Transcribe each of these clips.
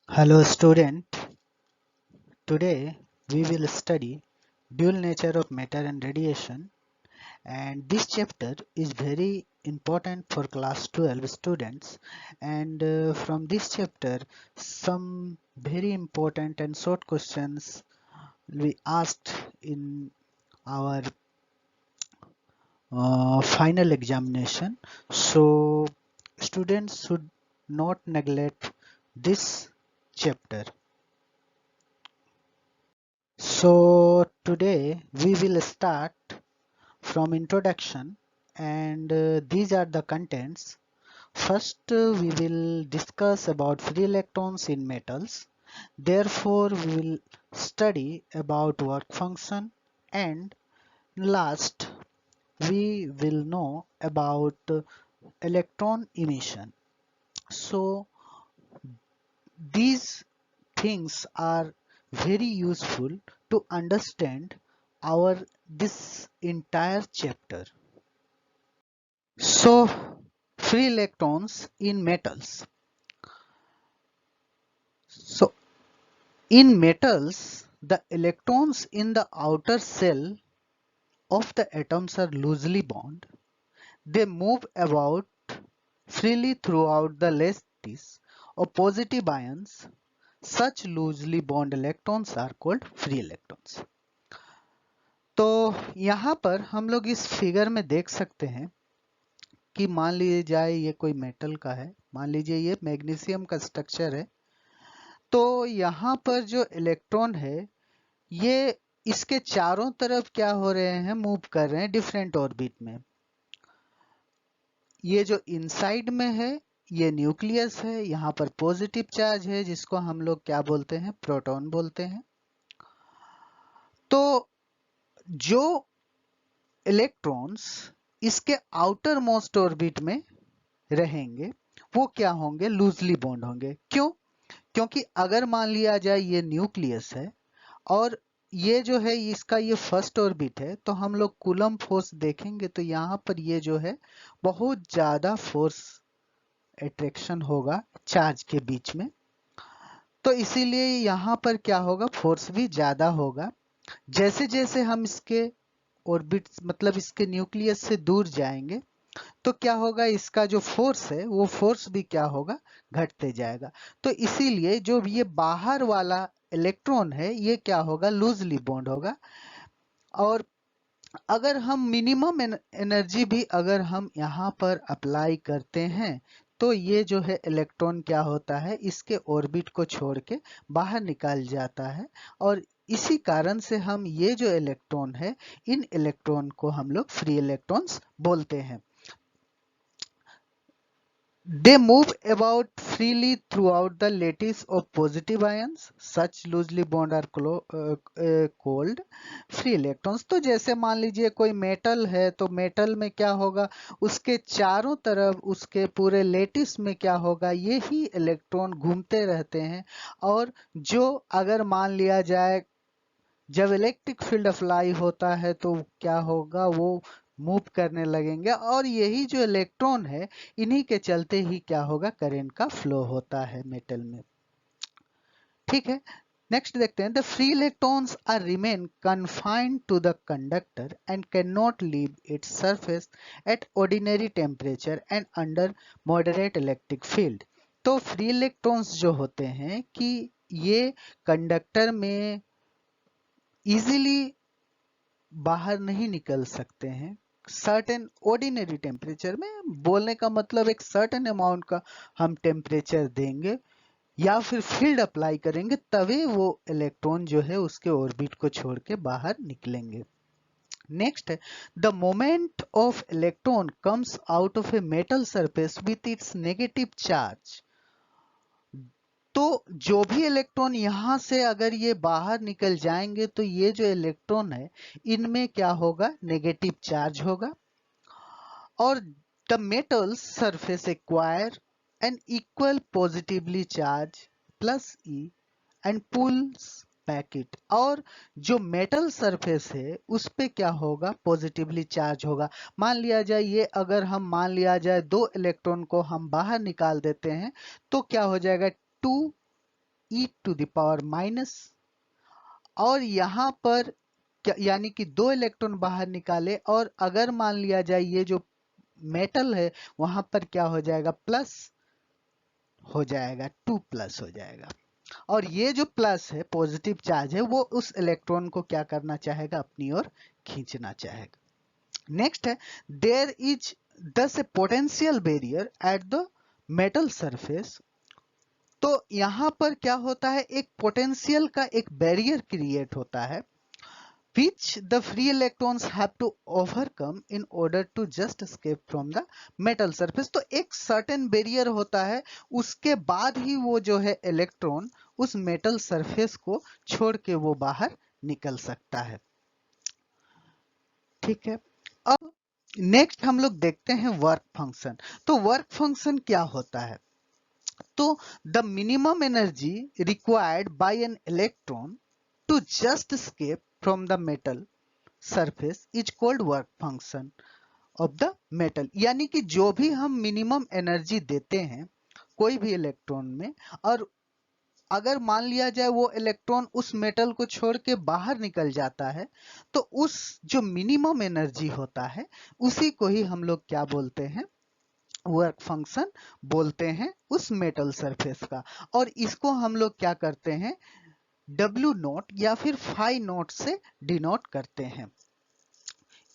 Hello student, today we will study dual nature of matter and radiation, and this chapter is very important for class 12 students, and from this chapter some very important and short questions will be asked in our final examination. So students should not neglect this chapter. So today we will start from introduction, and these are the contents. First we will discuss about free electrons in metals. Therefore we will study about work function, and last we will know about electron emission. So these things are very useful to understand our this entire chapter. So free electrons in metals. So in metals, the electrons in the outer shell of the atoms are loosely bound. They move about freely throughout the lattice of positive ions. Such loosely bound electrons are called free electrons. तो यहाँ पर हम लोग इस figure में देख सकते हैं कि मान लीजिए जाए ये कोई मेटल का है, मान लीजिए ये मैग्नीशियम का स्ट्रक्चर है। तो यहाँ पर जो इलेक्ट्रॉन है ये इसके चारों तरफ क्या हो रहे हैं, मूव कर रहे हैं डिफरेंट ऑर्बिट में। ये जो इनसाइड में है ये न्यूक्लियस है, यहाँ पर पॉजिटिव चार्ज है जिसको हम लोग क्या बोलते हैं, प्रोटॉन बोलते हैं। तो जो इलेक्ट्रॉन्स इसके आउटर मोस्ट ऑर्बिट में रहेंगे वो क्या होंगे, लूजली बॉन्ड होंगे। क्यों? क्योंकि अगर मान लिया जाए ये न्यूक्लियस है और ये जो है इसका ये फर्स्ट ऑर्बिट है, तो हम लोग कूलम फोर्स देखेंगे तो यहाँ पर ये जो है बहुत ज्यादा फोर्स अट्रैक्शन होगा चार्ज के बीच में। तो इसीलिए यहाँ पर क्या होगा, फोर्स भी ज्यादा होगा। जैसे जैसे हम इसके ऑर्बिट मतलब इसके न्यूक्लियस से दूर जाएंगे तो क्या होगा, इसका जो फोर्स है वो फोर्स भी क्या होगा, घटते जाएगा। तो इसीलिए जो ये बाहर वाला इलेक्ट्रॉन है ये क्या होगा, लूजली बॉन्ड होगा। और अगर हम मिनिमम एनर्जी भी अगर हम यहाँ पर अप्लाई करते हैं तो ये जो है इलेक्ट्रॉन क्या होता है, इसके ऑर्बिट को छोड़ के बाहर निकाल जाता है। और इसी कारण से हम ये जो इलेक्ट्रॉन है, इन इलेक्ट्रॉन को हम लोग फ्री इलेक्ट्रॉन्स बोलते हैं। They move about freely throughout the lattice of positive ions. Such loosely bond are called free electrons. तो जैसे मान लीजिए कोई मेटल है तो मेटल में क्या होगा, उसके चारों तरफ उसके पूरे लेटिस में क्या होगा, ये ही इलेक्ट्रॉन घूमते रहते हैं। और जो अगर मान लिया जाए जब इलेक्ट्रिक फील्ड अप्लाई होता है तो क्या होगा, वो मूव करने लगेंगे और यही जो इलेक्ट्रॉन है इन्हीं के चलते ही क्या होगा, करंट का फ्लो होता है मेटल में। ठीक है, नेक्स्ट देखते हैं। The free electrons are remain confined to the conductor and can not leave its surface at ordinary temperature and under moderate electric field. तो फ्री इलेक्ट्रॉन्स जो होते हैं कि ये कंडक्टर में इजीली बाहर नहीं निकल सकते हैं। सर्टेन ऑर्डिनरी टेम्परेचर में, बोलने का मतलब एक सर्टेन अमाउंट का हम टेम्परेचर देंगे या फिर फील्ड अप्लाई करेंगे तभी वो इलेक्ट्रॉन जो है उसके ऑर्बिट को छोड़ के बाहर निकलेंगे। नेक्स्ट है, the moment of electron comes out of a metal surface with its negative charge. तो जो भी इलेक्ट्रॉन यहां से अगर ये बाहर निकल जाएंगे तो ये जो इलेक्ट्रॉन है इनमें क्या होगा, नेगेटिव चार्ज होगा। और the metal surface acquire an equal positively charge plus E and pulls back it. और जो मेटल सरफेस है उस पे क्या होगा, पॉजिटिवली चार्ज होगा। मान लिया जाए ये अगर हम मान लिया जाए दो इलेक्ट्रॉन को हम बाहर निकाल देते हैं तो क्या हो जाएगा, टू e⁻⁻, और यहाँ पर यानी कि 2 इलेक्ट्रॉन बाहर निकाले, और अगर मान लिया जाए ये जो मेटल है वहां पर क्या हो जाएगा, प्लस हो जाएगा, 2+ हो जाएगा। और ये जो प्लस है, पॉजिटिव चार्ज है, वो उस इलेक्ट्रॉन को क्या करना चाहेगा, अपनी ओर खींचना चाहेगा। नेक्स्ट है, there is thus a potential barrier at the metal surface। तो यहां पर क्या होता है, एक पोटेंशियल का एक बैरियर क्रिएट होता है, which the free electrons have to overcome in order to just escape from the metal surface। तो एक सर्टेन बैरियर होता है, उसके बाद ही वो जो है इलेक्ट्रॉन उस मेटल सरफेस को छोड़ के वो बाहर निकल सकता है। ठीक है, अब नेक्स्ट हम लोग देखते हैं वर्क फंक्शन। तो वर्क फंक्शन क्या होता है, तो the minimum energy required by an electron to just escape from the metal surface is called work function of the metal। यानी कि जो भी हम मिनिमम एनर्जी देते हैं कोई भी इलेक्ट्रॉन में, और अगर मान लिया जाए वो इलेक्ट्रॉन उस मेटल को छोड़ के बाहर निकल जाता है, तो उस जो मिनिमम एनर्जी होता है उसी को ही हम लोग क्या बोलते हैं, वर्क फंक्शन बोलते हैं उस मेटल सरफेस का। और इसको हम लोग क्या करते हैं, W0 या फिर फाई नॉट से डिनोट करते हैं।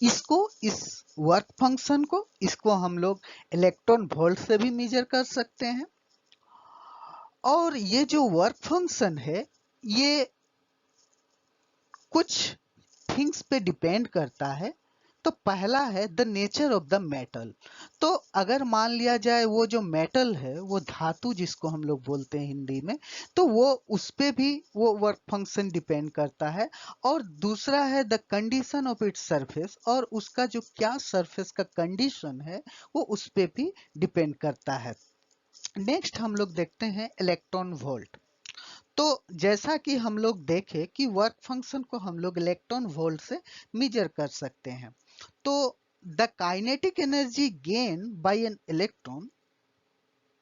इसको, इस वर्क फंक्शन को, इसको हम लोग इलेक्ट्रॉन वोल्ट से भी मेजर कर सकते हैं। और ये जो वर्क फंक्शन है ये कुछ थिंग्स पे डिपेंड करता है। तो पहला है the nature of the metal. तो अगर मान लिया जाए वो जो मेटल है, वो धातु जिसको हम लोग बोलते हैं हिंदी में, तो वो उस पे भी वो वर्क फंक्शन डिपेंड करता है। और दूसरा है the condition of its surface, और उसका जो क्या सरफेस का कंडीशन है वो उस पे भी डिपेंड करता है। नेक्स्ट हम लोग देखते हैं इलेक्ट्रॉन वोल्ट। तो जैसा कि हम लोग देखें कि वर्क फंक्शन को हम लोग इलेक्ट्रॉन वोल्ट से मेजर कर सकते हैं। तो the kinetic energy gain by an electron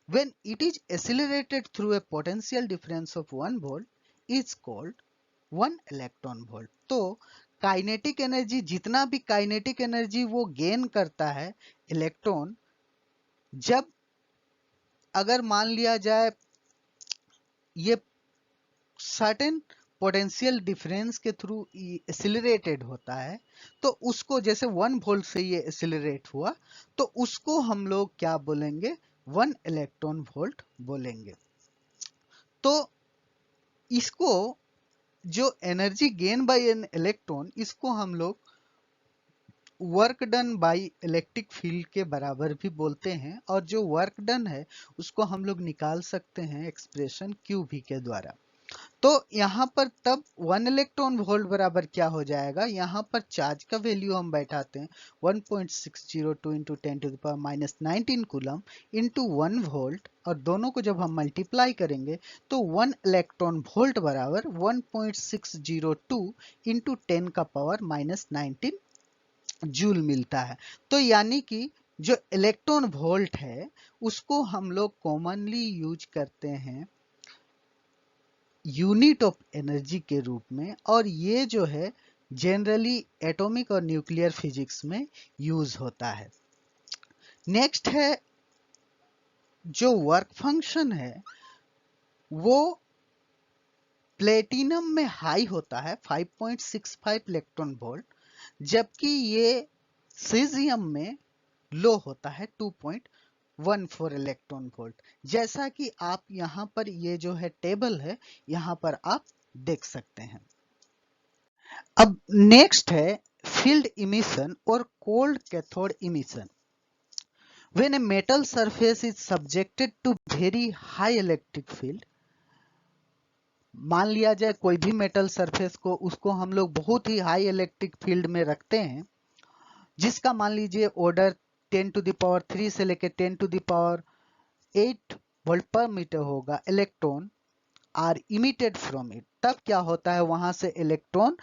when it is accelerated through a potential difference of 1 volt is called 1 electron volt। तो काइनेटिक एनर्जी, जितना भी काइनेटिक एनर्जी वो गेन करता है इलेक्ट्रॉन, जब अगर मान लिया जाए ये सर्टेन पोटेंशियल डिफरेंस के थ्रू एक्सिलरेटेड होता है, तो उसको जैसे 1 वोल्ट से ये एक्सिलरेट हुआ, तो उसको हम लोग क्या बोलेंगे, 1 इलेक्ट्रॉन वोल्ट बोलेंगे। तो इसको जो energy gain by an electron, इसको हम लोग work done by electric field के बराबर भी बोलते हैं। और जो वर्क डन है उसको हम लोग निकाल सकते हैं एक्सप्रेशन QV के द्वारा। तो यहाँ पर तब 1 इलेक्ट्रॉन वोल्ट बराबर क्या हो जाएगा, यहाँ पर चार्ज का वैल्यू हम बैठाते हैं 1.602 इंटू 10⁻⁻19 कूलम इंटू 1 वोल्ट, और दोनों को जब हम मल्टीप्लाई करेंगे तो 1 इलेक्ट्रॉन वोल्ट बराबर 1.602 इंटू 10⁻⁻19 जूल मिलता है। तो यानी कि जो इलेक्ट्रॉन वोल्ट है उसको हम लोग कॉमनली यूज करते हैं यूनिट ऑफ एनर्जी के रूप में, और ये जो है जनरली एटॉमिक और न्यूक्लियर फिजिक्स में यूज होता है। नेक्स्ट है जो वर्क फंक्शन है वो प्लेटिनम में हाई होता है 5.65 इलेक्ट्रॉन वोल्ट, जबकि ये सीजियम में लो होता है 2.14 इलेक्ट्रॉन वोल्ट। जैसा कि आप यहाँ पर ये जो है टेबल है यहाँ पर आप देख सकते हैं। अब नेक्स्ट है फील्ड इमिशन और cold cathode emission. When a metal surface is subjected to very high electric field, मान लिया जाए कोई भी मेटल सरफेस को, उसको हम लोग बहुत ही हाई इलेक्ट्रिक फील्ड में रखते हैं, जिसका मान लीजिए ऑर्डर 10⁻³ से लेकर 10⁻8 वोल्ट पर मीटर होगा। Electron are emitted from it, तब क्या होता है, वहां से इलेक्ट्रॉन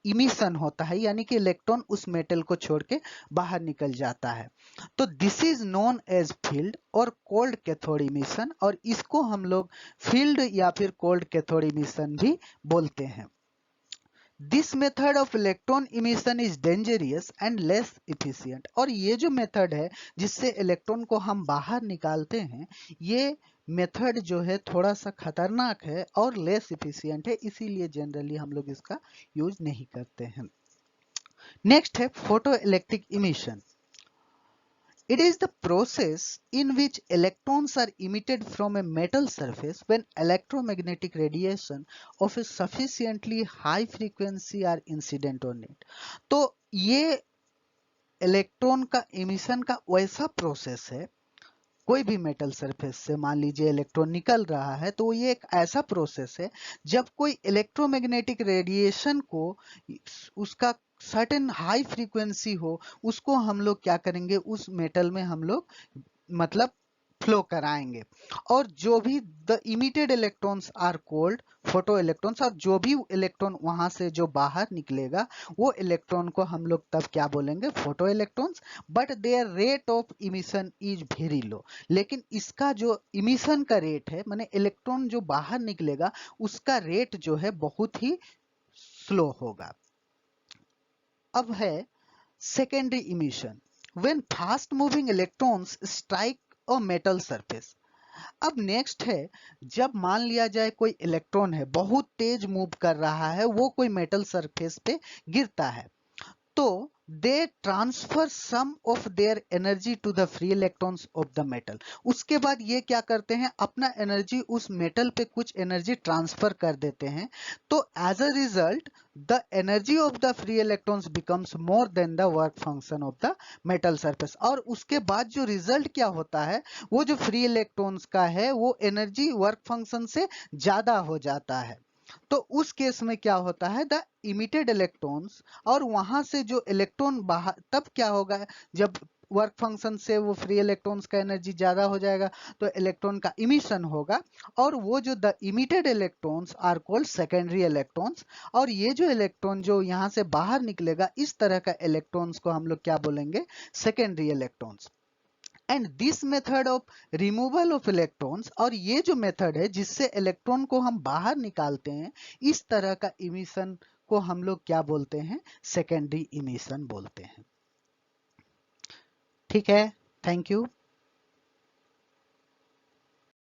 इमिशन होता है, यानी कि इलेक्ट्रॉन उस मेटल को छोड़ के बाहर निकल जाता है। तो this is known as field और कोल्ड कैथोड इमिशन, और इसको हम लोग फील्ड या फिर कोल्ड कैथोड इमिशन भी बोलते हैं। This method of electron emission is dangerous and less efficient, और ये जो मेथड है जिससे इलेक्ट्रॉन को हम बाहर निकालते हैं, ये मेथड जो है थोड़ा सा खतरनाक है और लेस इफिशियंट है, इसीलिए जनरली हम लोग इसका यूज नहीं करते हैं। नेक्स्ट है photo electric emission. It is the process in which electrons are emitted from a metal surface when electromagnetic radiation of a sufficiently high frequency are incident on it. तो ये electron का emission का वैसा process है, कोई भी metal surface से मान लीजिए इलेक्ट्रॉन निकल रहा है, तो ये एक ऐसा प्रोसेस है जब कोई इलेक्ट्रोमैग्नेटिक रेडिएशन को उसका सर्टेन हाई फ्रीक्वेंसी हो, उसको हम लोग क्या करेंगे, उस मेटल में हम लोग मतलब फ्लो कराएंगे, और जो भी the emitted electrons are cold photo electrons, और जो भी इलेक्ट्रॉन वहां से जो बाहर निकलेगा वो इलेक्ट्रॉन को हम लोग तब क्या बोलेंगे, photo electrons. But there rate of emission is very low, लेकिन इसका जो इमिशन का रेट है, माने इलेक्ट्रॉन जो बाहर निकलेगा उसका रेट जो है बहुत ही स्लो होगा। अब है secondary emission, when fast moving electrons strike a metal surface. अब नेक्स्ट है, जब मान लिया जाए कोई इलेक्ट्रॉन है बहुत तेज मूव कर रहा है, वो कोई मेटल सरफेस पे गिरता है, तो they transfer some of their energy to the free electrons of the metal. उसके बाद ये क्या करते हैं, अपना एनर्जी उस मेटल पे कुछ एनर्जी ट्रांसफर कर देते हैं, तो as a result the energy of the free electrons becomes more than the work function of the metal surface. और उसके बाद जो रिजल्ट क्या होता है, वो जो फ्री इलेक्ट्रॉन्स का है वो एनर्जी वर्क फंक्शन से ज्यादा हो जाता है। तो उस केस में क्या होता है, द इमिटेड इलेक्ट्रॉन्स, और वहां से जो इलेक्ट्रॉन बाहर, तब क्या होगा, जब वर्क फंक्शन से वो फ्री इलेक्ट्रॉन्स का एनर्जी ज्यादा हो जाएगा तो इलेक्ट्रॉन का इमिशन होगा, और वो जो the emitted electrons are called secondary electrons. और ये जो इलेक्ट्रॉन जो यहाँ से बाहर निकलेगा, इस तरह का इलेक्ट्रॉन्स को हम लोग क्या बोलेंगे, secondary electrons. And this method of removal of electrons, और ये जो मेथड है जिससे इलेक्ट्रॉन को हम बाहर निकालते हैं, इस तरह का इमिशन को हम लोग क्या बोलते हैं, सेकेंडरी इमिशन बोलते हैं। ठीक है, थैंक यू।